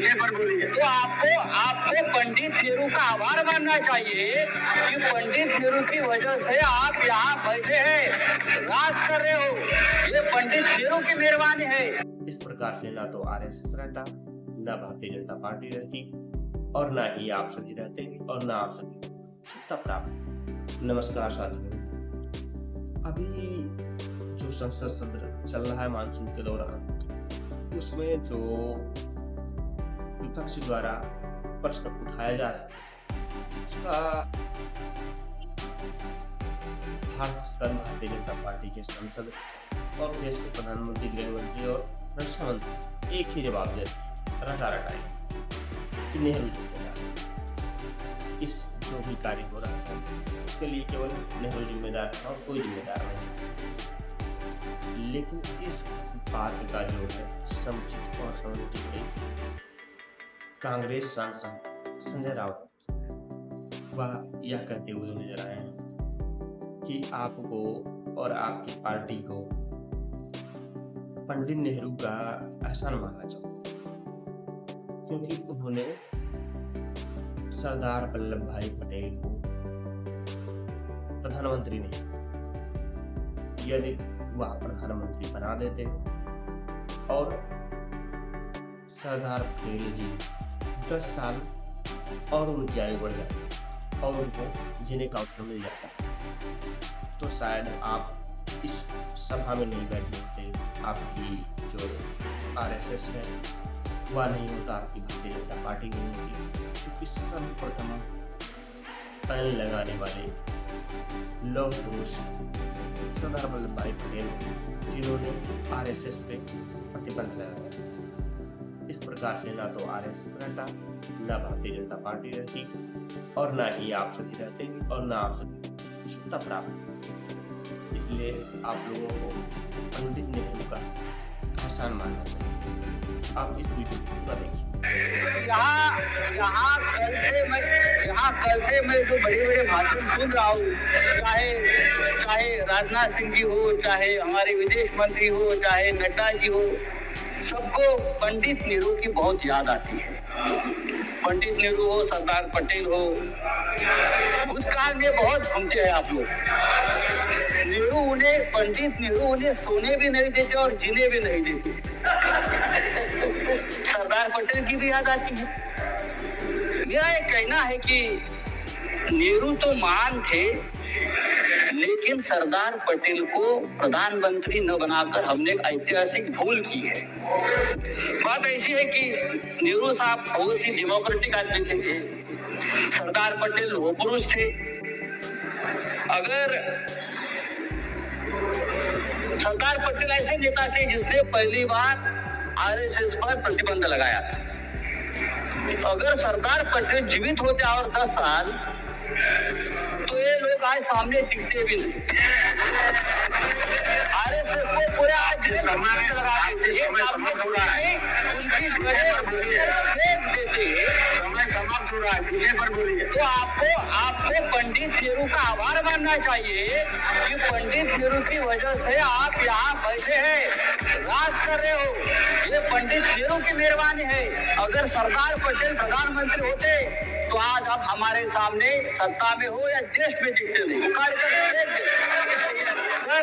तो आपको आपको पंडित नेहरू का आभार मानना चाहिए कि पंडित नेहरू की वजह से आप यहाँ बैठे हैं, राज कर रहे हो। ये पंडित नेहरू की मेहरबानी है। इस प्रकार से ना तो आरएसएस रहता, ना भारतीय जनता पार्टी रहती, और ना ही आप सभी रहते, और ना आप सभी सत्ता प्राप्त। नमस्कार साथियों, अभी जो संसद सत्र चल रहा है मानसून के दौरान, उसमें जो विपक्ष द्वारा प्रश्न उठाया जा रहा है उसका भारतीय जनता पार्टी के सांसद और देश के प्रधानमंत्री, गृह मंत्री और रक्षा मंत्री एक ही जवाब देते रटाई कि नेहरू जिम्मेदार। इस जो भी कार्य हो रहा है उसके लिए केवल नेहरू जिम्मेदार था और कोई जिम्मेदार नहीं। लेकिन इस बात का जो है समुचित और समुचित कांग्रेस सांसद संजय राउत वह यह कहते हुए नजर आए हैं कि आपको और आपकी पार्टी को पंडित नेहरू का एहसान मानना चाहिए, क्योंकि उन्होंने सरदार वल्लभ भाई पटेल को प्रधानमंत्री नहीं, यदि वह प्रधानमंत्री बना देते और सरदार पटेल जी 10 साल और उनकी आयु बढ़ जाती और उनको जीने का अवसर मिल जाता, तो शायद आप इस सभा में नहीं बैठे होते, आपकी जो आरएसएस है वह नहीं होता, आपकी भारतीय जनता पार्टी नहीं होती, क्योंकि सर्वप्रथम पैन लगाने वाले लौह पुरुष सरदार वल्लभ भाई पटेल जिन्होंने आरएसएस पे प्रतिबंध लगाया। इस प्रकार से ना तो आरएसएस रहता, ना भारतीय जनता पार्टी रहती, और ना ही आप सभी रहते, और ना आप सभी सत्ता प्राप्त। इसलिए आप लोगों को पंडित नेहरू का एहसान मानना चाहिए। आप इस वीडियो को पूरा देखिए। यहाँ कल से मैं जो बड़े बड़े भाषण सुन रहा हूँ, चाहे राजनाथ सिंह जी हो, चाहे हमारे विदेश मंत्री हो, चाहे नड्डा जी हो, सबको पंडित नेहरू की बहुत याद आती है। पंडित नेहरू हो, सरदार पटेल हो, भूतकाल में बहुत घूमते हैं आप लोग। पंडित नेहरू उन्हें सोने भी नहीं देते और जीने भी नहीं देते। सरदार पटेल की भी याद आती है। मेरा ये कहना है कि नेहरू तो महान थे, लेकिन सरदार पटेल को प्रधानमंत्री न बनाकर हमने एक ऐतिहासिक भूल की है। बात ऐसी है कि नेहरू साहब बहुत ही डेमोक्रेटिक आदमी थे, सरदार पटेल लोह पुरुष थे। अगर सरदार पटेल ऐसे नेता थे जिसने पहली बार आरएसएस पर प्रतिबंध लगाया था, अगर सरदार पटेल जीवित होते और 10 साल, तो ये लोग आज सामने टिकते भी नहीं। आरएसएस को पूरा आज तो आपको पंडित नेहरू का आभार मानना चाहिए कि पंडित नेहरू की वजह से आप यहाँ बैठे हैं, राज कर रहे हो। ये पंडित नेहरू की मेहरबानी है। अगर सरदार पटेल प्रधानमंत्री होते तो आज आप हमारे सामने सत्ता में हो या देश में दिखते नहीं। सर